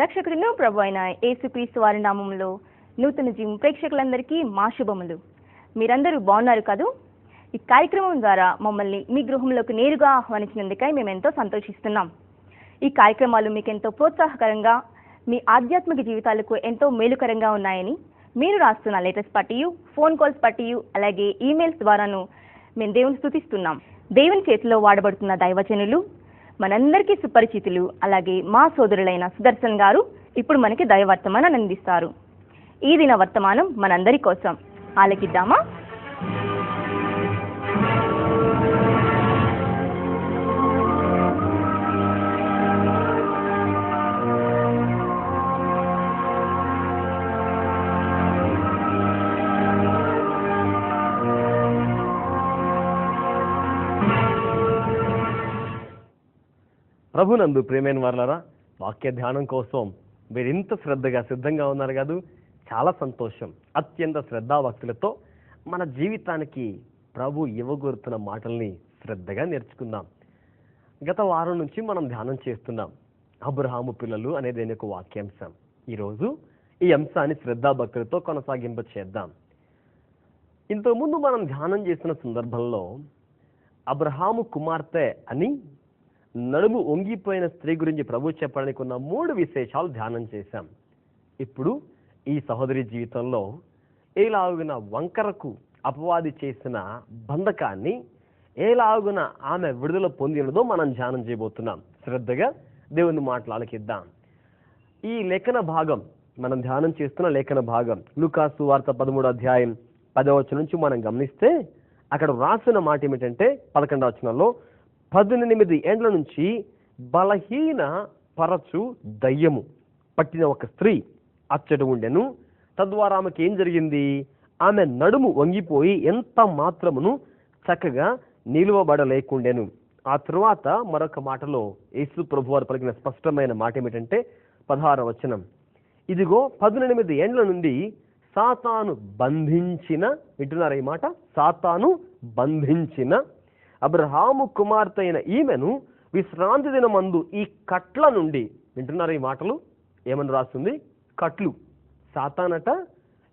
రక్షకుడును ప్రభు అయిన యేసుక్రీస్తు వారి నామములో నూతన జీవం ప్రేక్షకులందరికీ మా శుభములు. మీరందరూ బాగున్నారు కదూ? ఈ కార్యక్రమం ద్వారా మమ్మల్ని మీ గృహంలోకి నేరుగా ఆహ్వానించినందుకై మేము ఎంతో సంతోషిస్తున్నాం. ఈ కార్యక్రమాలు మీకు ఎంతో ప్రోత్సాహకరంగా, మీ ఆధ్యాత్మిక జీవితాలకు ఎంతో మేలుకరంగా ఉన్నాయని మీరు రాస్తున్న లెటర్స్ పట్టియు, ఫోన్ కాల్స్ పట్టియు, అలాగే ఈమెయిల్స్ ద్వారాను మేము దేవుని స్తుతిస్తున్నాం. దేవుని చేతిలో వాడబడుతున్న దైవజనులు, మనందరికీ సుపరిచితులు, అలాగే మా సోదరులైన సుదర్శన్ గారు ఇప్పుడు మనకి దైవవర్తమానాన్ని అందిస్తారు. ఈ దిన వర్తమానం మనందరి కోసం. ఆలకిద్దామా? ప్రభునందు ప్రియమైన వారలారా, వాక్య ధ్యానం కోసం మీరు ఇంత శ్రద్ధగా సిద్ధంగా ఉన్నారు కాదు? చాలా సంతోషం. అత్యంత శ్రద్ధాభక్తులతో మన జీవితానికి ప్రభు ఇవ్వగోరుతున్న మాటల్ని శ్రద్ధగా నేర్చుకుందాం. గత వారం నుంచి మనం ధ్యానం చేస్తున్నాం అబ్రహాము పిల్లలు అనేది ఒక వాక్యాంశం. ఈరోజు ఈ అంశాన్ని శ్రద్ధాభక్తులతో కొనసాగింప చేద్దాం. ఇంతకుముందు మనం ధ్యానం చేసిన సందర్భంలో అబ్రహాము కుమార్తె అని నడుము వంగిపోయిన స్త్రీ గురించి ప్రభు చెప్పడానికి ఉన్న 3 విశేషాలు ధ్యానం చేశాం. ఇప్పుడు ఈ సహోదరి జీవితంలో ఏలాగున వంకరకు అపవాది చేసిన బంధకాన్ని ఏలాగున ఆమె విడుదల పొందినదో మనం ధ్యానం చేయబోతున్నాం. శ్రద్ధగా దేవుని మాటలు ఆలకిద్దాం. ఈ లేఖన భాగం, మనం ధ్యానం చేస్తున్న లేఖన భాగం లూకా సువార్త 13వ అధ్యాయం 10వ వచనం నుంచి మనం గమనిస్తే అక్కడ వ్రాసిన మాట ఏమిటంటే 11వ వచనంలో 18 ఏండ్ల నుంచి బలహీన పరచు దయ్యము పట్టిన ఒక స్త్రీ అచ్చట ఉండెను. తద్వారా ఆమెకి ఏం జరిగింది? ఆమె నడుము వంగిపోయి ఎంత మాత్రమును చక్కగా నిలువబడలేకుండెను. ఆ తరువాత మరొక మాటలో యేసు ప్రభు వారు పలికిన స్పష్టమైన మాట ఏమిటంటే 16వ వచనం, ఇదిగో 18 ఏండ్ల నుండి సాతాను బంధించిన, వింటున్నారా ఈ మాట? సాతాను బంధించిన అబ్రహాము కుమార్తె అయిన ఈమెను విశ్రాంతి దినమందు ఈ కట్ల నుండి, వింటున్నారు ఈ మాటలు? ఏమని రాస్తుంది? కట్లు. సాతానట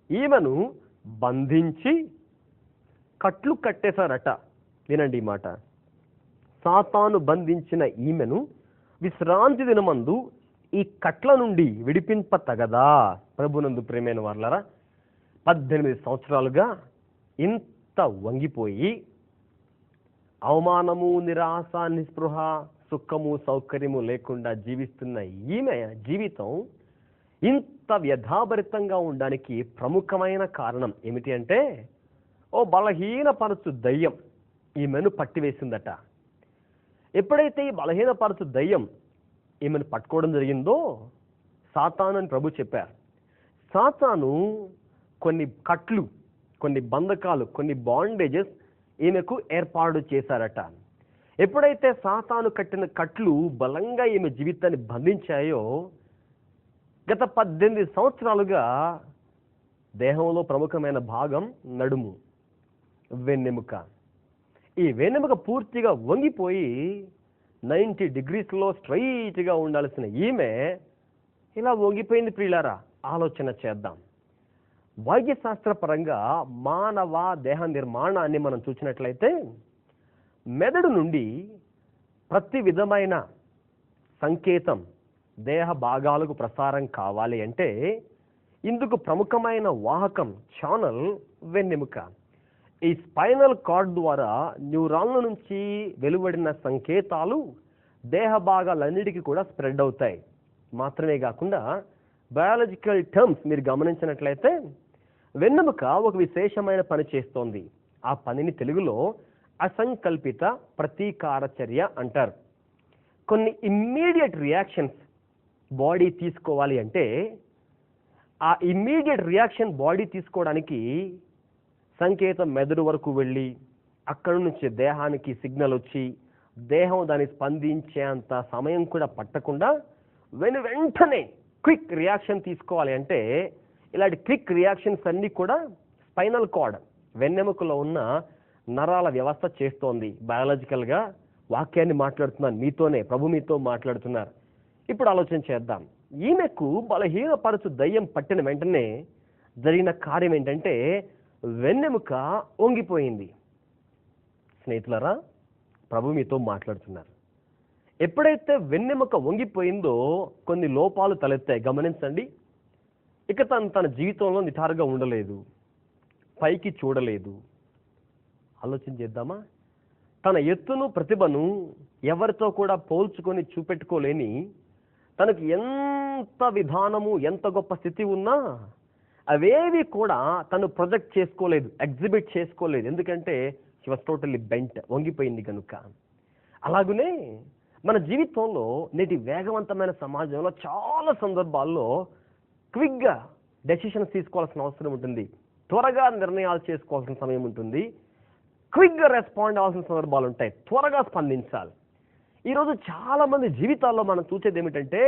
ఈమెను బంధించి కట్లు కట్టేశారట. వినండి ఈ మాట. సాతాను బంధించిన ఈమెను విశ్రాంతి దినమందు ఈ కట్ల నుండి విడిపింప తగదా? ప్రభునందు ప్రేమైన వారలారా, 18 సంవత్సరాలుగా ఇంత వంగిపోయి అవమానము, నిరాశ, నిస్పృహ, సుఖము, సౌకర్యము లేకుండా జీవిస్తున్న ఈమె జీవితం ఇంత వ్యధాభరితంగా ఉండడానికి ప్రముఖమైన కారణం ఏమిటి అంటే, ఓ బలహీనపరచు దయ్యం ఈమెను పట్టివేసిందట. ఎప్పుడైతే ఈ బలహీనపరచు దయ్యం ఈమెను పట్టుకోవడం జరిగిందో, సాతాను అని ప్రభు చెప్పారు. సాతాను కొన్ని కట్లు, కొన్ని బంధకాలు, కొన్ని బాండేజెస్ ఈమెకు ఏర్పాటు చేశారట. ఎప్పుడైతే సాతాను కట్టిన కట్లు బలంగా ఈమె జీవితాన్ని బంధించాయో, గత 18 సంవత్సరాలుగా దేహంలో ప్రముఖమైన భాగం నడుము, వెన్నెముక. ఈ వెన్నెముక పూర్తిగా వంగిపోయి 90 డిగ్రీస్లో స్ట్రైట్గా ఉండాల్సిన ఈమె ఇలా వంగిపోయింది. ప్రియులారా, ఆలోచన చేద్దాం. వైద్యశాస్త్రపరంగా మానవ దేహ నిర్మాణాన్ని మనం చూసినట్లయితే మెదడు నుండి ప్రతి విధమైన సంకేతం దేహ భాగాలకు ప్రసారం కావాలి అంటే ఇందుకు ప్రముఖమైన వాహకం, ఛానల్ వెన్నెముక. ఈ స్పైనల్ కార్డ్ ద్వారా న్యూరాన్ల నుంచి వెలువడిన సంకేతాలు దేహ భాగాలన్నిటికీ కూడా స్ప్రెడ్ అవుతాయి. మాత్రమే కాకుండా బయాలజికల్ టర్మ్స్ మీరు గమనించినట్లయితే వెన్నెముక ఒక విశేషమైన పని చేస్తోంది. ఆ పనిని తెలుగులో అసంకల్పిత ప్రతీకార చర్య అంటారు. కొన్ని ఇమ్మీడియట్ రియాక్షన్స్ బాడీ తీసుకోవాలి అంటే ఆ ఇమ్మీడియట్ రియాక్షన్ బాడీ తీసుకోవడానికి సంకేతం మెదడు వరకు వెళ్ళి అక్కడి నుంచి దేహానికి సిగ్నల్ వచ్చి దేహం దాన్ని స్పందించేంత సమయం కూడా పట్టకుండా వెంటనే క్విక్ రియాక్షన్ తీసుకోవాలి అంటే ఇలాంటి క్విక్ రియాక్షన్స్ అన్నీ కూడా స్పైనల్ కార్డ్, వెన్నెముకలో ఉన్న నరాల వ్యవస్థ చేస్తోంది. బయాలజికల్గా వాక్యాన్ని మాట్లాడుతున్నాను మీతోనే, ప్రభు మీతో మాట్లాడుతున్నారు. ఇప్పుడు ఆలోచన చేద్దాం. ఈమెకు బలహీనపరచు దయ్యం పట్టిన వెంటనే జరిగిన కార్యం ఏంటంటే వెన్నెముక వంగిపోయింది. స్నేహితులారా, ప్రభు మీతో మాట్లాడుతున్నారు. ఎప్పుడైతే వెన్నెముక వంగిపోయిందో కొన్ని లోపాలు తలెత్తాయి. గమనించండి. ఇక తన జీవితంలో నిటారుగా ఉండలేదు, పైకి చూడలేదు. ఆలోచన చేద్దామా? తన ఎత్తును ప్రతిభను ఎవరితో కూడా పోల్చుకొని చూపెట్టుకోలేని తనకు ఎంత విధానము, ఎంత గొప్ప స్థితి ఉన్నా అవేవి కూడా తను ప్రొజెక్ట్ చేసుకోలేదు, ఎగ్జిబిట్ చేసుకోలేదు. ఎందుకంటే షీ వాస్ టోటల్లీ బెంట్, వంగిపోయింది కనుక. అలాగనే మన జీవితంలో నేటి వేగవంతమైన సమాజంలో చాలా సందర్భాల్లో క్విక్గా డెసిషన్స్ తీసుకోవాల్సిన అవసరం ఉంటుంది, త్వరగా నిర్ణయాలు చేసుకోవాల్సిన సమయం ఉంటుంది, క్విక్గా రెస్పాండ్ అవ్వాల్సిన సందర్భాలు ఉంటాయి, త్వరగా స్పందించాలి. ఈరోజు చాలా మంది జీవితాల్లో మనం చూసేది ఏమిటంటే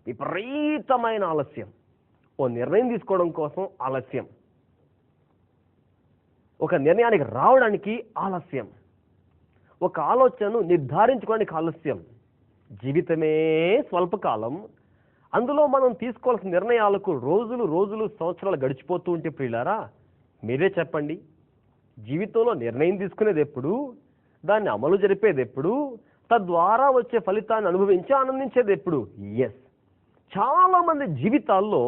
విపరీతమైన ఆలస్యం. ఓ నిర్ణయం తీసుకోవడం కోసం ఆలస్యం, ఒక నిర్ణయానికి రావడానికి ఆలస్యం, ఒక ఆలోచనను నిర్ధారించుకోవడానికి ఆలస్యం. జీవితమే స్వల్పకాలం, అందులో మనం తీసుకోవాల్సిన నిర్ణయాలకు రోజులు సంవత్సరాలు గడిచిపోతూ ఉంటే ప్రియులారా, మీరే చెప్పండి, జీవితంలో నిర్ణయం తీసుకునేది ఎప్పుడు, దాన్ని అమలు జరిపేది ఎప్పుడు, తద్వారా వచ్చే ఫలితాన్ని అనుభవించి ఆనందించేది ఎప్పుడు? ఎస్, చాలా మంది జీవితాల్లో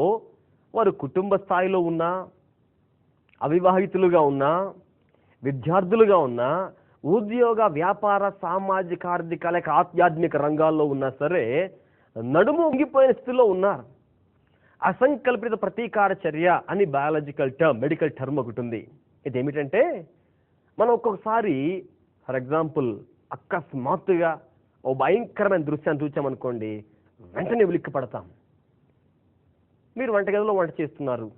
వారు కుటుంబ స్థాయిలో ఉన్నా, అవివాహితులుగా ఉన్నా, విద్యార్థులుగా ఉన్నా, ఉద్యోగ వ్యాపార సామాజిక ఆర్థిక లేక ఆధ్యాత్మిక రంగాల్లో ఉన్నా సరే నడుము ఉంగిపోయిన స్థితిలో ఉన్నారు. అసంకల్పిత ప్రతీకార చర్య అని బయాలజికల్ టర్మ్, మెడికల్ టర్మ్ ఒకటి ఉంది. ఇదేమిటంటే మనం ఒక్కొక్కసారి ఫర్ ఎగ్జాంపుల్ అకస్మాత్తుగా ఓ భయంకరమైన దృశ్యాన్ని చూచామనుకోండి, వెంటనే ఉలిక్కి పడతాం. మీరు వంటగదిలో వంట చేస్తున్నారు,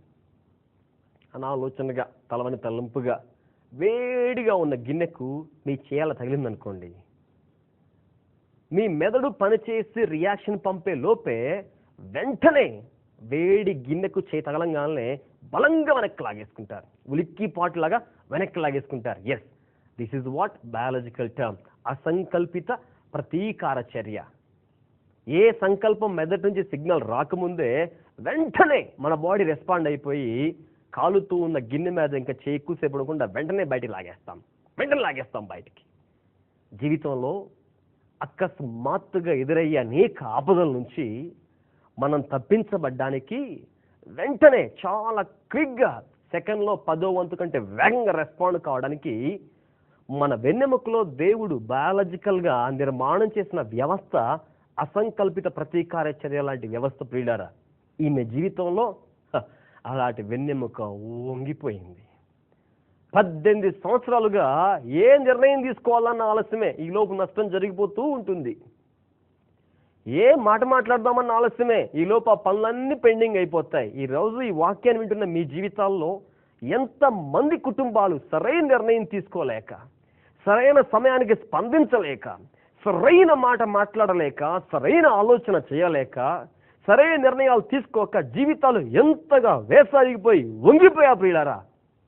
అనాలోచనగా తలవని తలంపుగా వేడిగా ఉన్న గిన్నెకు మీ చేయాల తగిలిందనుకోండి, మీ మెదడు పనిచేసి రియాక్షన్ పంపే లోపే వెంటనే వేడి గిన్నెకు చేయి తగలంగానే బలంగా వెనక్కి లాగేసుకుంటారు, ఉలిక్కి పాటులాగా వెనక్కి లాగేసుకుంటారు. Yes, this is what biological term, అసంకల్పిత ప్రతీకార చర్య. ఏ సంకల్పం మెదడు నుంచి సిగ్నల్ రాకముందే వెంటనే మన బాడీ రెస్పాండ్ అయిపోయి కాలుతూ ఉన్న గిన్నె మీద ఇంకా చేయి ఎక్కువసేపడకుండా వెంటనే బయటికి లాగేస్తాం బయటికి. జీవితంలో అకస్మాత్తుగా ఎదురయ్యే అనేక ఆపదల నుంచి మనం తప్పించబడ్డానికి వెంటనే చాలా క్విక్గా సెకండ్లో 10వ వంతు కంటే వేగంగా రెస్పాండ్ కావడానికి మన వెన్నెముకలో దేవుడు బయాలజికల్గా నిర్మాణం చేసిన వ్యవస్థ అసంకల్పిత ప్రతీకార చర్య లాంటి వ్యవస్థ ప్రియులారా. ఈమె జీవితంలో అలాంటి వెన్నెముక వంగిపోయింది. 18 సంవత్సరాలుగా ఏ నిర్ణయం తీసుకోవాలన్న ఆలస్యమే, ఈ లోపు నష్టం జరిగిపోతూ ఉంటుంది. ఏ మాట మాట్లాడదామన్న ఆలస్యమే, ఈ లోపు ఆ పనులన్నీ పెండింగ్ అయిపోతాయి. ఈ రోజు ఈ వాక్యాన్ని వింటున్న మీ జీవితాల్లో ఎంతమంది కుటుంబాలు సరైన నిర్ణయం తీసుకోలేక, సరైన సమయానికి స్పందించలేక, సరైన మాట మాట్లాడలేక, సరైన ఆలోచన చేయలేక, సరైన నిర్ణయాలు తీసుకోక జీవితాలు ఎంతగా వేసాగిపోయి వంగిపోయా ప్రియులారా.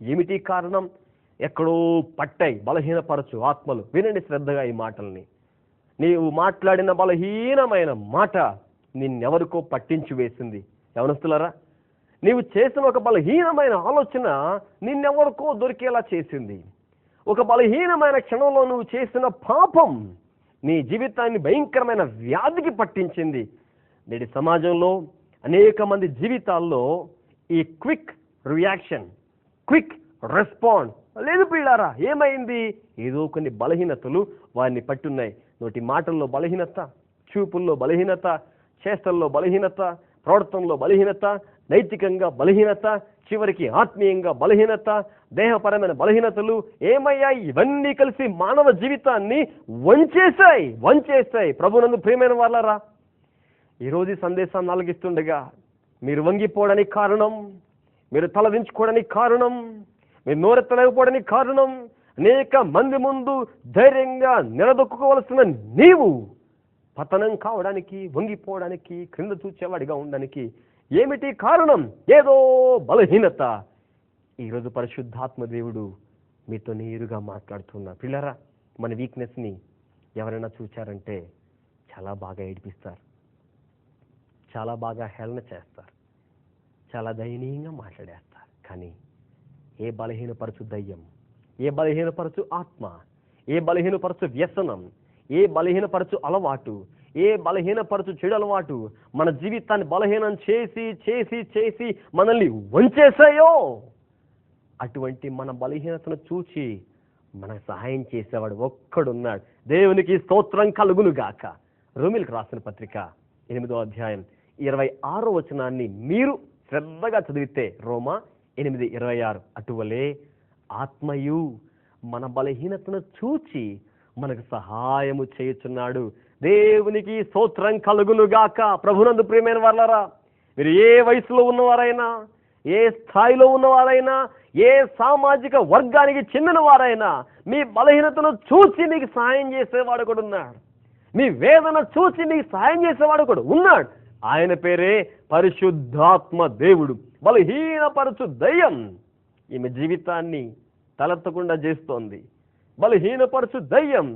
ఏమిటి కారణం? ఎక్కడో పట్టాయి బలహీనపరచు ఆత్మలు. వినండి శ్రద్ధగా ఈ మాటల్ని. నీవు మాట్లాడిన బలహీనమైన మాట నిన్నెవరికో పట్టించి వేసింది. యవనస్తులారా, నీవు చేసిన ఒక బలహీనమైన ఆలోచన నిన్నెవరికో దొరికేలా చేసింది. ఒక బలహీనమైన క్షణంలో నువ్వు చేసిన పాపం నీ జీవితాన్ని భయంకరమైన వ్యాధికి పట్టించింది. నేటి సమాజంలో అనేక మంది జీవితాల్లో ఈ క్విక్ రియాక్షన్, క్విక్ రెస్పాండ్ లేదు పిల్లారా. ఏమైంది? ఏదో కొన్ని బలహీనతలు వారిని పట్టున్నాయి. నోటి మాటల్లో బలహీనత, చూపుల్లో బలహీనత, చేష్టల్లో బలహీనత, ప్రవర్తనలో బలహీనత, నైతికంగా బలహీనత, చివరికి ఆత్మీయంగా బలహీనత, దేహపరమైన బలహీనతలు ఏమయ్యాయి? ఇవన్నీ కలిసి మానవ జీవితాన్ని వంచేశాయి. ప్రభునందు ప్రియమైన వాళ్ళారా, ఈరోజు ఈ సందేశాన్ని ఆలకిస్తుండగా మీరు వంగిపోవడానికి కారణం, మీరు తలదించుకోవడానికి కారణం, మీరు నోరెత్తలేకపోవడానికి కారణం, అనేక మంది ముందు ధైర్యంగా నిలదొక్కుకోవలసిన నీవు పతనం కావడానికి, వంగిపోవడానికి, క్రింద చూచేవాడిగా ఉండడానికి ఏమిటి కారణం? ఏదో బలహీనత. ఈరోజు పరిశుద్ధాత్మ దేవుడు మీతో నేరుగా మాట్లాడుతున్నా. పిల్లరా, మన వీక్నెస్ని ఎవరైనా చూచారంటే చాలా బాగా ఏడిపిస్తారు. చాలా బాగా హేళన చేస్తారు, చాలా దయనీయంగా మాట్లాడేస్తారు. కానీ ఏ బలహీనపరచు దయ్యం, ఏ బలహీనపరచు ఆత్మ, ఏ బలహీనపరచు వ్యసనం, ఏ బలహీనపరచు అలవాటు, ఏ బలహీనపరచు చెడు అలవాటు మన జీవితాన్ని బలహీనం చేసి చేసి చేసి మనల్ని వంచేసాయో, అటువంటి మన బలహీనతను చూచి మనకు సహాయం చేసేవాడు ఒక్కడున్నాడు. దేవునికి స్తోత్రం కలుగును గాక. రోమీయులకు రాసిన పత్రిక 8వ అధ్యాయం 26వ వచనాన్ని మీరు శ్రద్ధగా చదివితే, రోమా 8:26, అటువలే ఆత్మయు మన బలహీనతను చూచి మనకు సహాయము చేయుచున్నాడు. దేవునికి స్తోత్రం కలుగును గాక. ప్రభునందు ప్రియమైన వారలారా, మీరు ఏ వయసులో ఉన్నవారైనా, ఏ స్థాయిలో ఉన్నవారైనా, ఏ సామాజిక వర్గానికి చెందిన వారైనా, మీ బలహీనతను చూచి మీకు సహాయం చేసేవాడు కూడా ఉన్నాడు. మీ వేదన చూచి మీకు సహాయం చేసేవాడు కూడా ఉన్నాడు. ఆయన పేరే పరిశుద్ధాత్మ దేవుడు. బలహీనపరచు దయ్యం ఈమె జీవితాన్ని తలెత్తకుండా చేస్తోంది. బలహీనపరచు దయ్యం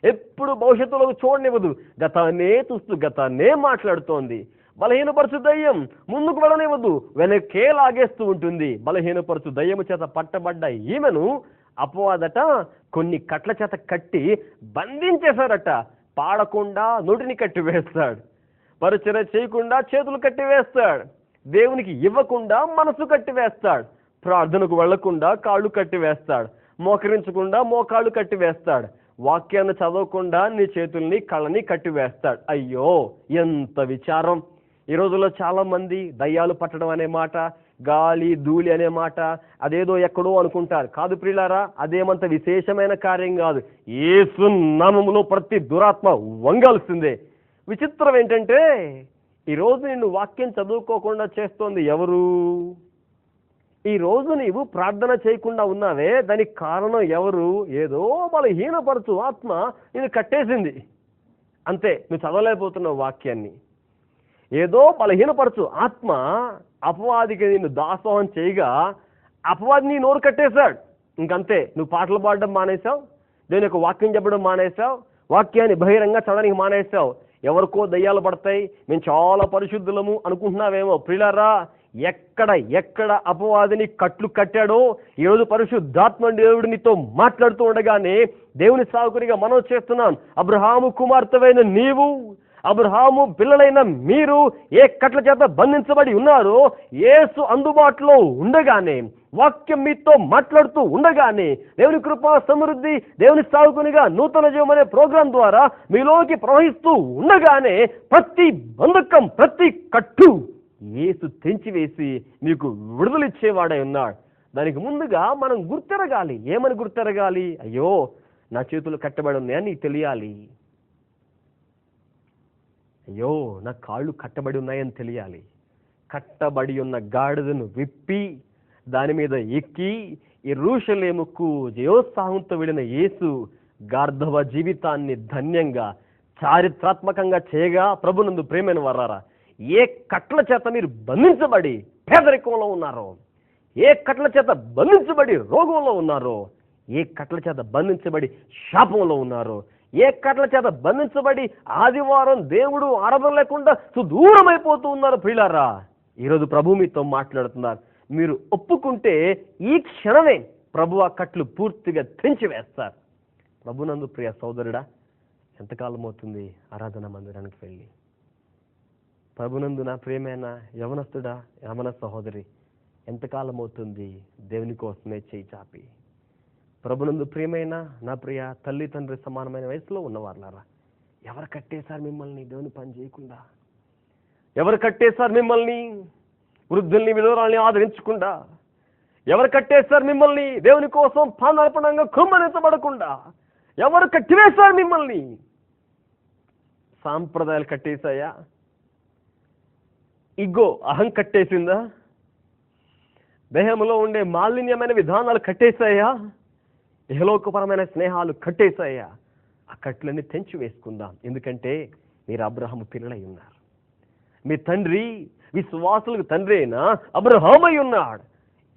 ఎప్పుడు భవిష్యత్తులోకి చూడనివ్వదు, గతాన్నే చూస్తూ గతాన్నే మాట్లాడుతోంది. బలహీనపరచు దయ్యం ముందుకు వెళ్ళనివ్వదు, వెనకే లాగేస్తూ ఉంటుంది. బలహీనపరచు దయ్యము చేత పట్టబడ్డ ఈమెను అపవాదట కొన్ని కట్ల చేత కట్టి బంధించేశారట. పాడకుండా నోటిని కట్టి వేస్తాడు, పరిచర్య చేయకుండా చేతులు కట్టి వేస్తాడు, దేవునికి ఇవ్వకుండా మనసు కట్టి వేస్తాడు, ప్రార్థనకు వెళ్లకుండా కాళ్ళు కట్టి వేస్తాడు, మోకరించకుండా మోకాళ్ళు కట్టి వేస్తాడు, వాక్యాన్ని చదవకుండా నీ చేతుల్ని కళ్ళని కట్టి వేస్తాడు. అయ్యో ఎంత విచారం! ఈ రోజుల్లో చాలా మంది దయ్యాలు పట్టడం అనే మాట, గాలి ధూళి అనే మాట అదేదో ఎక్కడో అనుకుంటారు. కాదు ప్రియులారా, అదేమంత విశేషమైన కార్యం కాదు. యేసు నామములో ప్రతి దురాత్మ వంగాల్సిందే. విచిత్రం ఏంటంటే, ఈరోజు నిన్ను వాక్యం చదువుకోకుండా చేస్తోంది ఎవరు? ఈరోజు నీవు ప్రార్థన చేయకుండా ఉన్నావే, దానికి కారణం ఎవరు? ఏదో బలహీనపరచు ఆత్మ నిన్ను కట్టేసింది అంతే. నువ్వు చదవలేకపోతున్నావు వాక్యాన్ని. ఏదో బలహీనపరచు ఆత్మ అపవాదికి నిన్ను దాసోహం చేయగా అపవాది నీ నోరు కట్టేశాడు. ఇంకంతే, నువ్వు పాటలు పాడడం మానేశావు, దేని యొక్క వాక్యం చెప్పడం మానేశావు, వాక్యాన్ని బహిరంగ చదవడానికి మానేశావు. ఎవరికో దయ్యాలు పడతాయి, మేము చాలా పరిశుద్ధులము అనుకుంటున్నావేమో. ప్రియులారా, ఎక్కడ అపవాదిని కట్లు కట్టాడో ఈరోజు పరిశుద్ధాత్మ దేవుడు నీతో మాట్లాడుతూ ఉండగానే దేవుని సాకునిగా మనం చేస్తున్నాం. అబ్రహాము కుమార్తెవైన నీవు, అబ్రహాము పిల్లలైన మీరు ఏ కట్ల చేత బంధించబడి ఉన్నారో, యేసు అందుబాటులో ఉండగానే, వాక్యం మీతో మాట్లాడుతూ ఉండగానే, దేవుని కృపా సమృద్ధి దేవుని సాగుకునిగా నూతన జీవం అనే ప్రోగ్రాం ద్వారా మీలోకి ప్రవహిస్తూ ఉండగానే ప్రతి బంధకం, ప్రతి కట్టు యేసు తెంచివేసి మీకు విడుదలిచ్చేవాడై ఉన్నాడు. దానికి ముందుగా మనం గుర్తెరగాలి. ఏమని గుర్తెరగాలి? అయ్యో నా చేతులు కట్టబడి ఉన్నాయని నీకు తెలియాలి. అయ్యో నా కాళ్ళు కట్టబడి ఉన్నాయని తెలియాలి. కట్టబడి ఉన్న గాడిదను విప్పి దాని మీద ఎక్కి యెరూషలేముకు జయోత్సాహంతో వెళ్ళిన యేసు గార్ధవ జీవితాన్ని ధన్యంగా చారిత్రాత్మకంగా చేయగా, ప్రభునందు ప్రియమైన వారారా, ఏ కట్ల చేత మీరు బంధించబడి పేదరికంలో ఉన్నారో, ఏ కట్ల చేత బంధించబడి రోగంలో ఉన్నారో, ఏ కట్ల చేత బంధించబడి శాపంలో ఉన్నారో, ఏ కట్ల చేత బంధించబడి ఆదివారం దేవుడు ఆరాధన లేకుండా సుదూరమైపోతూ ఉన్నారు ప్రియులారా, ఈరోజు ప్రభు మీతో మాట్లాడుతున్నారు. మీరు ఒప్పుకుంటే ఈ క్షణమే ప్రభు ఆ కట్లు పూర్తిగా తెంచివేస్తారు. ప్రభునందు ప్రియ సోదరుడా, ఎంతకాలం అవుతుంది ఆరాధన మందిరానికి వెళ్ళి? ప్రభునందు నా ప్రియమైన యవనస్తుడా, యవన సహోదరి, ఎంతకాలం అవుతుంది దేవుని కోసమే చేయి చాపి? ప్రభునందు ప్రియమైన నా ప్రియ తల్లి తండ్రి సమానమైన వయసులో ఉన్నవారులారా, ఎవరు కట్టేశారు మిమ్మల్ని దేవుని పని చేయకుండా? ఎవరు కట్టేశారు మిమ్మల్ని వృద్ధుల్ని విధవరాల్ని ఆదరించకుండా? ఎవరు కట్టేశారు మిమ్మల్ని దేవుని కోసం పానార్పణంగా కుమ్మరించబడకుండా? ఎవరు కట్టివేశారు మిమ్మల్ని? సాంప్రదాయాలు కట్టేశాయా? ఇగో అహం కట్టేసిందా? దేహంలో ఉండే మాలిన్యమైన విధానాలు కట్టేశాయా? ఇహలోకపరమైన స్నేహాలు కట్టేశాయా? ఆ కట్లన్నీ తెంచి వేసుకుందాం. ఎందుకంటే మీరు అబ్రహాము పిల్లలై ఉన్నారు. మీ తండ్రి విశ్వాసులకు తండ్రి అయినా అబ్రహామై ఉన్నాడు.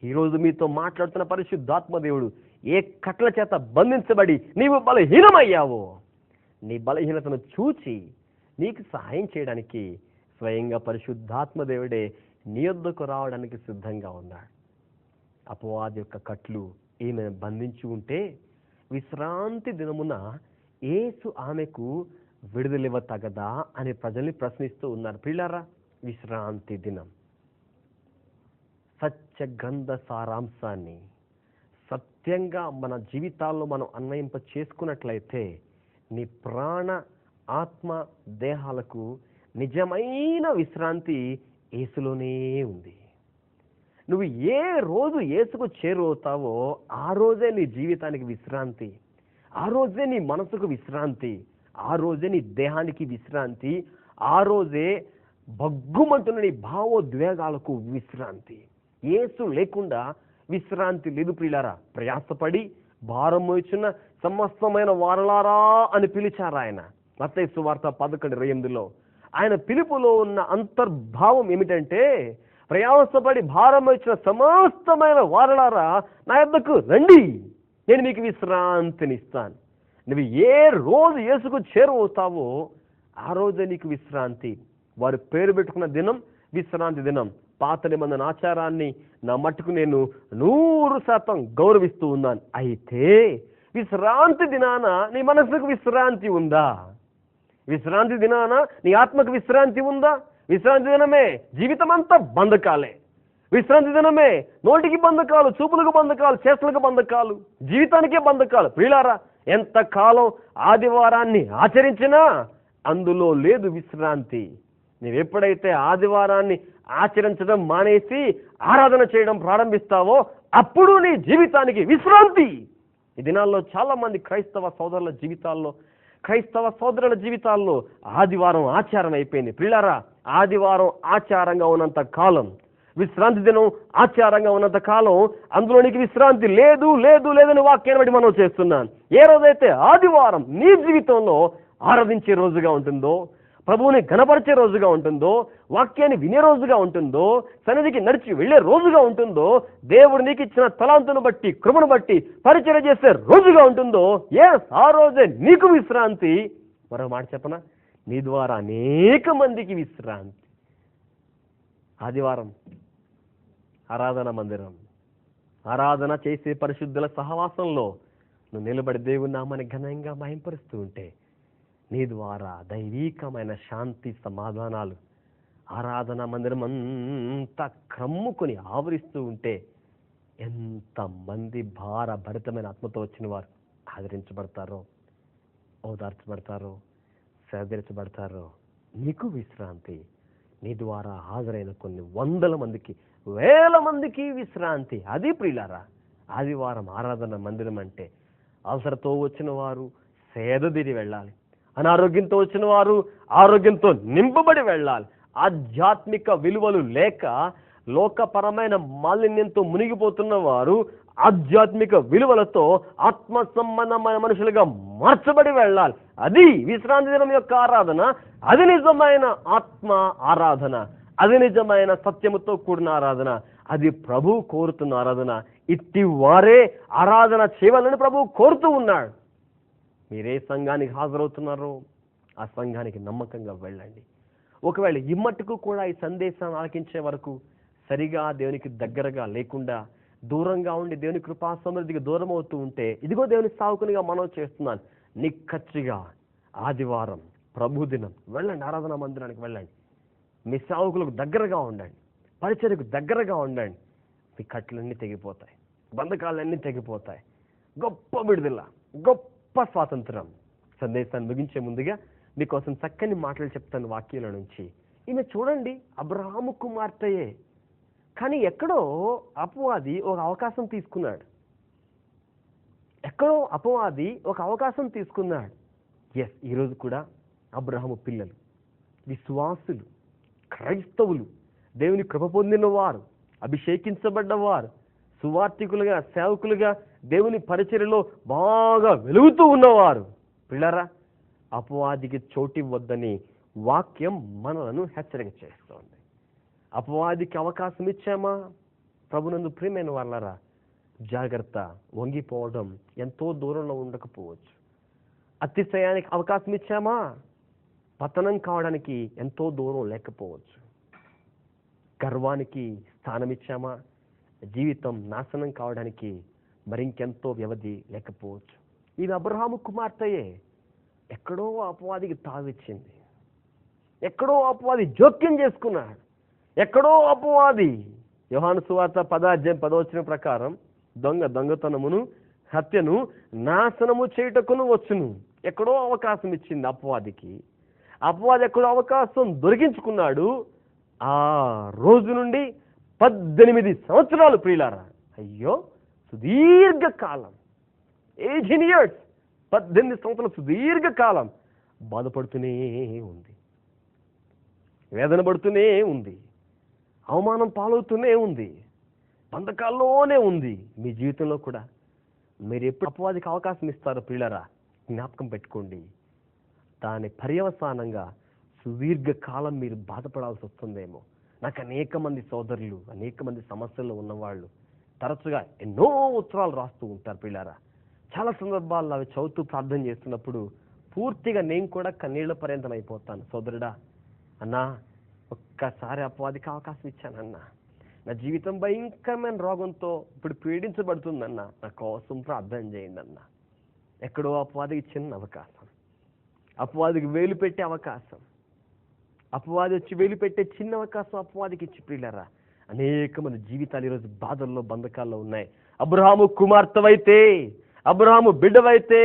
ఈరోజు మీతో మాట్లాడుతున్న పరిశుద్ధాత్మ దేవుడు ఏ కట్ల చేత బంధించబడి నీవు బలహీనమయ్యావో, నీ బలహీనతను చూచి నీకు సహాయం చేయడానికి స్వయంగా పరిశుద్ధాత్మ దేవుడే నీ యొద్దకు రావడానికి సిద్ధంగా ఉన్నాడు. అపవాది యొక్క కట్లు ఈమెను బంధించి ఉంటే విశ్రాంతి దినమున యేసు ఆమెకు విడుదలివ్వ తగదా అని ప్రజల్ని ప్రశ్నిస్తూ ఉన్నారు. పిల్లారా, విశ్రాంతి దినం సత్య గ్రంథ సారాంశాన్ని సత్యంగా మన జీవితాల్లో మనం అన్వయింప చేసుకున్నట్లయితే నీ ప్రాణ ఆత్మ దేహాలకు నిజమైన విశ్రాంతి యేసులోనే ఉంది. నువ్వు ఏ రోజు యేసుకు చేరువవుతావో ఆ రోజే నీ జీవితానికి విశ్రాంతి, ఆ రోజే నీ మనసుకు విశ్రాంతి, ఆ రోజే నీ దేహానికి విశ్రాంతి, ఆ రోజే బగ్గుమంటున్న నీ భావోద్వేగాలకు విశ్రాంతి. యేసు లేకుండా విశ్రాంతి లేదు ప్రియులారా. ప్రయాసపడి భారం మోయుచున్న సమస్తమైన వారలారా అని పిలిచారు ఆయన. మత్తయి సువార్త 11:28 ఆయన పిలుపులో ఉన్న అంతర్భావం ఏమిటంటే, ప్రయాసపడి భారం మోయుచున్న సమస్తమైన వారలారా నా యొద్దకు రండి, నేను మీకు విశ్రాంతినిస్తాను. నువ్వు ఏ రోజు యేసుకు చేరువవుతావో ఆ రోజే నీకు విశ్రాంతి. వారు పేరు పెట్టుకున్న దినం విశ్రాంతి దినం. పాత నిబంధన ఆచారాన్ని నా మట్టుకు నేను 100% గౌరవిస్తూ ఉన్నాను. అయితే విశ్రాంతి దినాన నీ మనసుకు విశ్రాంతి ఉందా? విశ్రాంతి దినాన నీ ఆత్మకు విశ్రాంతి ఉందా? విశ్రాంతి దినమే జీవితం అంతా బంధకాలే. విశ్రాంతి దినమే నోటికి బంధకాలు, చూపులకు బంధకాలు, చేతులకు బంధకాలు, జీవితానికే బంధకాలు. ప్రియులారా, ఎంతకాలం ఆదివారాన్ని ఆచరించినా అందులో లేదు విశ్రాంతి. నీవెప్పుడైతే ఆదివారాన్ని ఆచరించడం మానేసి ఆరాధన చేయడం ప్రారంభిస్తావో అప్పుడు నీ జీవితానికి విశ్రాంతి. ఈ దినాల్లో చాలా మంది క్రైస్తవ సోదరుల జీవితాల్లో ఆదివారం ఆచారం అయిపోయింది. ప్రియులారా, ఆదివారం ఆచారంగా ఉన్నంత కాలం, విశ్రాంతి దినం ఆచారంగా ఉన్నంత కాలం అందులో నీకు విశ్రాంతి లేదు లేదు లేదని వాక్యాన్ని బట్టి మనం చేస్తున్నాను. ఏ రోజైతే ఆదివారం నీ జీవితంలో ఆరాధించే రోజుగా ఉంటుందో, ప్రభువుని ఘనపరిచే రోజుగా ఉంటుందో, వాక్యాన్ని వినే రోజుగా ఉంటుందో, సన్నిధికి నడిచి వెళ్లే రోజుగా ఉంటుందో, దేవుడు నీకు ఇచ్చిన తలాంతును బట్టి కృపను బట్టి పరిచయం చేసే రోజుగా ఉంటుందో, ఆ రోజే నీకు విశ్రాంతి. మరో మాట చెప్పనా, నీ ద్వారా అనేక మందికి విశ్రాంతి. ఆదివారం ఆరాధన మందిరం, ఆరాధన చేసే పరిశుద్ధుల సహవాసంలో నువ్వు నిలబడి దేవుని నామాన్ని ఘనంగా మహింపరుస్తూ ఉంటే నీ ద్వారా దైవీకమైన శాంతి సమాధానాలు ఆరాధన మందిరం అంతా క్రమ్ముకొని ఆవరిస్తూ ఉంటే ఎంతమంది భారభరితమైన ఆత్మతో వచ్చిన వారు ఆదరించబడతారో, ఓదార్చబడతారో, సేదరించబడతారో. నీకు విశ్రాంతి. నీ ద్వారా హాజరైన కొన్ని వందల మందికి, వేల మందికి విశ్రాంతి. అది ప్రియులారా ఆదివారం ఆరాధన మందిరం అంటే. అవసరతో వచ్చిన వారు సేదదీరి వెళ్ళాలి, అనారోగ్యంతో వచ్చిన వారు ఆరోగ్యంతో నింపబడి వెళ్ళాలి. ఆధ్యాత్మిక విలువలు లేక లోకపరమైన మాలిన్యంతో మునిగిపోతున్న వారు ఆధ్యాత్మిక విలువలతో ఆత్మ సంబంధమైన మనుషులుగా మార్చబడి వెళ్ళాలి. అది విశ్రాంతి దినం యొక్క ఆరాధన. అది నిజమైన ఆత్మ ఆరాధన, అది నిజమైన సత్యముతో కూడిన ఆరాధన, అది ప్రభువు కోరుతున్న ఆరాధన. ఇట్టి వారే ఆరాధన చేయాలని ప్రభువు కోరుతూ ఉన్నాడు. మీరే సంఘానికి హాజరవుతున్నారో ఆ సంఘానికి నమ్మకంగా వెళ్ళండి. ఒకవేళ ఇమ్మట్టుకు కూడా ఈ సందేశాన్ని ఆలకించే వరకు సరిగా దేవునికి దగ్గరగా లేకుండా దూరంగా ఉండి దేవుని కృపా సమృద్ధికి దూరం అవుతూ ఉంటే, ఇదిగో దేవుని సావుకునిగా మనం చేస్తున్నాను, నిక్కచ్చిగా ఆదివారం ప్రభు దినం వెళ్ళండి, ఆరాధన మందిరానికి వెళ్ళండి, మీ సావుకులకు దగ్గరగా ఉండండి, పరిచర్యకు దగ్గరగా ఉండండి. మీ కట్లన్నీ తెగిపోతాయి, బంధకాలన్నీ తెగిపోతాయి. గొప్ప విడుదల, గొప్ప స్వాతంత్రం. సందేశాన్ని ముగించే ముందుగా మీకోసం చక్కని మాటలు చెప్తాను వాక్యాల నుంచి. ఈమె చూడండి, అబ్రహాము కుమార్తెయే, కానీ ఎక్కడో అపవాది ఒక అవకాశం తీసుకున్నాడు. ఎక్కడో అపవాది ఒక అవకాశం తీసుకున్నాడు. ఈరోజు కూడా అబ్రహాము పిల్లలు, విశ్వాసులు, క్రైస్తవులు, దేవుని కృప పొందిన వారు, అభిషేకించబడ్డవారు, సువార్థికులుగా, సేవకులుగా దేవుని పరిచర్యలో బాగా వెలుగుతూ ఉన్నవారు, పిల్లరా, అపవాదికి చోటివ్వద్దని వాక్యం మనలను హెచ్చరిక చేస్తోంది. అపవాదికి అవకాశం ఇచ్చామా? ప్రభునందు ప్రియమైన వాళ్ళరా, జాగ్రత్త. వంగిపోవడం ఎంతో దూరంలో ఉండకపోవచ్చు. అతిశయానికి అవకాశం ఇచ్చామా? పతనం కావడానికి ఎంతో దూరం లేకపోవచ్చు. గర్వానికి స్థానం ఇచ్చామా, జీవితం నాశనం కావడానికి మరింకెంతో వ్యవధి లేకపోవచ్చు. ఇది అబ్రహాము కుమార్తెయే. ఎక్కడో అపవాదికి తావిచ్చింది, ఎక్కడో అపవాది జోక్యం చేసుకున్నాడు, ఎక్కడో అపవాది. యోహాను సువార్త 10:10 ప్రకారం దొంగతనమును హత్యను నాశనము చేయుటకును వచ్చును. ఎక్కడో అవకాశం ఇచ్చింది అపవాదికి. అపవాది ఎక్కడో అవకాశం దొరికించుకున్నాడు. ఆ రోజు నుండి 18 సంవత్సరాలు ప్రియులారా, అయ్యో సుదీర్ఘకాలం, 18 years, 18 సంవత్సరాలు సుదీర్ఘకాలం బాధపడుతూనే ఉంది, వేదన పడుతూనే ఉంది, అవమానం పాలవుతూనే ఉంది, బంధకాల్లోనే ఉంది. మీ జీవితంలో కూడా మీరు ఎప్పుడు అపవాదికి అవకాశం ఇస్తారో ప్రియులారా, జ్ఞాపకం పెట్టుకోండి. దాని పర్యవసానంగా సుదీర్ఘకాలం మీరు బాధపడాల్సి వస్తుందేమో. నాకు అనేక మంది సోదరులు, అనేక మంది సమస్యల్లో ఉన్నవాళ్ళు తరచుగా ఎన్నో ఉత్తరాలు రాస్తూ ఉంటారు ప్రియులారా. చాలా సందర్భాల్లో అవి చదువుతూ ప్రార్థన చేస్తున్నప్పుడు పూర్తిగా నేను కూడా కన్నీళ్ల పర్యంతం అయిపోతాను. సోదరుడా, అన్నా ఒక్కసారి అపవాదికి అవకాశం ఇచ్చానన్నా, నా జీవితం భయంకరమైన రోగంతో ఇప్పుడు పీడించబడుతుందన్నా, నా కోసం ప్రార్థన చేయండి అన్నా. ఎక్కడో అపవాదికి చిన్న అవకాశం, అపవాదికి వేలు పెట్టే అవకాశం, అపవాది వచ్చి వేలు పెట్టే చిన్న అవకాశం అపవాదికి ఇచ్చి ప్రియులారా, అనేక మంది జీవితాలు ఈరోజు బాధల్లో బంధకాల్లో ఉన్నాయి. అబ్రహాము కుమార్తెవైతే, అబ్రహాము బిడ్డవైతే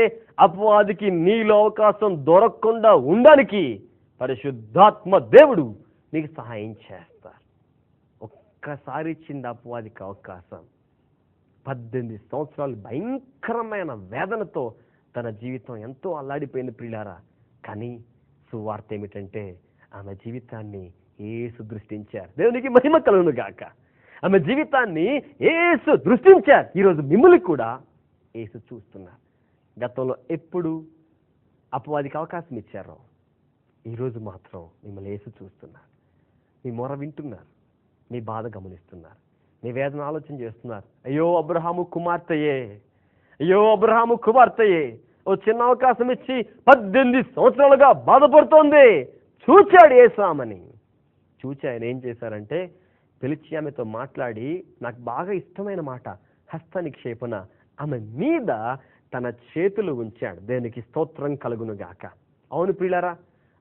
అపవాదికి నీలో అవకాశం దొరకకుండా ఉండడానికి పరిశుద్ధాత్మ దేవుడు నీకు సహాయం చేస్తారు. ఒక్కసారి ఇచ్చింది అపవాదికి అవకాశం. 18 సంవత్సరాలు భయంకరమైన వేదనతో తన జీవితం ఎంతో అల్లాడిపోయింది ప్రియులారా. కానీ సువార్త ఏమిటంటే ఆమె జీవితాన్ని యేసు దృష్టించారు. దేవునికి మహిమ కలుగును గాక. ఆమె జీవితాన్ని యేసు దృష్టించారు. ఈరోజు మిమ్మల్ని కూడా యేసు చూస్తున్నారు. గతంలో ఎప్పుడు అపవాదికి అవకాశం ఇచ్చారో ఈరోజు మాత్రం మిమ్మల్ని యేసు చూస్తున్నారు. మీ మొర వింటున్నారు, మీ బాధ గమనిస్తున్నారు, మీ వేదన ఆలోచన చేస్తున్నారు. అయ్యో అబ్రహాము కుమార్తెయే, అయ్యో అబ్రహాము కుమార్తెయే, ఓ చిన్న అవకాశం ఇచ్చి 18 సంవత్సరాలుగా బాధపడుతోంది. చూచాడు యేసు ఆమెని. చూచి ఆయన ఏం చేశారంటే పిలిచి ఆమెతో మాట్లాడి, నాకు బాగా ఇష్టమైన మాట హస్త నిక్షేపణ, ఆమె మీద తన చేతులు ఉంచాడు. దేనికి స్తోత్రం కలుగును గాక. అవును ప్రియులారా,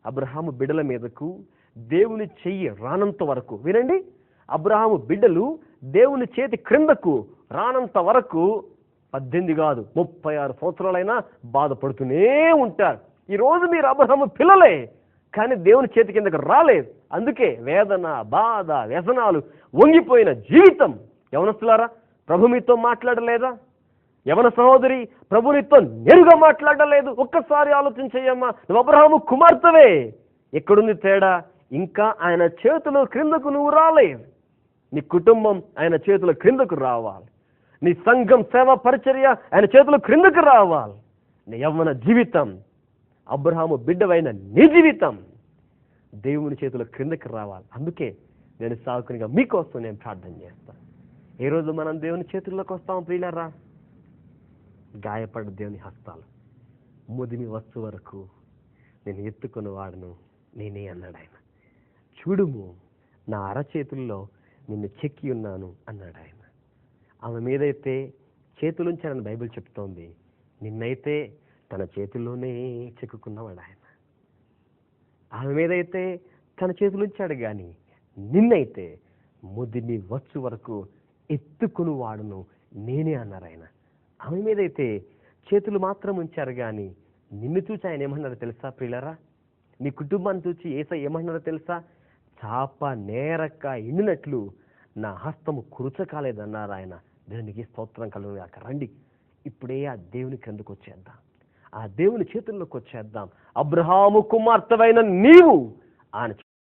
అబ్రహాము బిడ్డల మీదకు దేవుని చెయ్యి రానంత వరకు, వినండి, అబ్రహాము బిడ్డలు దేవుని చేతి క్రిందకు రానంత వరకు 18 కాదు 36 సంవత్సరాలైనా బాధపడుతూనే ఉంటారు. ఈరోజు మీరు అబ్రహాము పిల్లలే, కానీ దేవుని చేతి కిందకు రాలేదు. అందుకే వేదన, బాధ, వ్యసనాలు, వంగిపోయిన జీవితం. యవనస్తులారా, ప్రభు మీతో మాట్లాడలేదా? యవన సహోదరి, ప్రభు నీతో నేరుగా మాట్లాడలేదు. ఒక్కసారి ఆలోచించయ్యమ్మా, నువ్వు అబ్రహాము కుమార్తెవే. ఎక్కడుంది తేడా? ఇంకా ఆయన చేతుల క్రిందకు నువ్వు రాలేదు. నీ కుటుంబం ఆయన చేతుల క్రిందకు రావాలి. నీ సంఘం, సేవ, పరిచర్య ఆయన చేతుల క్రిందకు రావాలి. నీ యవ్వన జీవితం, అబ్రహాము బిడ్డవైన నీ జీవితం దేవుని చేతుల క్రిందకి రావాలి. అందుకే నేను సాకునిగా మీకోసం నేను ప్రార్థన చేస్తాను. ఏ రోజు మనం దేవుని చేతుల్లోకి వస్తాం ప్రియులారా? గాయపడ్డ దేవుని హస్తాలు ముదిమి వస్తు వరకు నేను ఎత్తుకుని వాడను నేనే అన్నాడు ఆయన. చూడుము, నా అరచేతుల్లో నిన్ను చెక్కి ఉన్నాను అన్నాడు ఆయన. ఆమె మీదైతే చేతులుంచానని బైబిల్ చెప్తోంది. నిన్నైతే తన చేతుల్లోనే చెక్కుకున్నవాడు ఆయన. ఆమె మీదైతే తన చేతులుంచాడు, కానీ నిన్నైతే ముదిమి వచ్చు వరకు ఎత్తుకుని వాడును నేనే అన్నారు ఆయన. ఆమె మీదైతే చేతులు మాత్రం ఉంచారు, కానీ నిన్ను చూసి ఆయన ఏమన్నారో తెలుసా ప్రియులారా? నీ కుటుంబాన్ని చూసి యేసయ్య ఏమన్నారో తెలుసా? చాప నేరక ఎండినట్లు నా హస్తము కురుచకాలేదన్నారు ఆయన. దేవునికి స్తోత్రం కలుగును గాక. రండి, ఇప్పుడే ఆ దేవుని క్రిందకు వచ్చేద్దాం, ఆ దేవుని చేతుల్లోకి వచ్చేద్దాం. అబ్రహాము కుమార్తెవైన నీవు ఆయన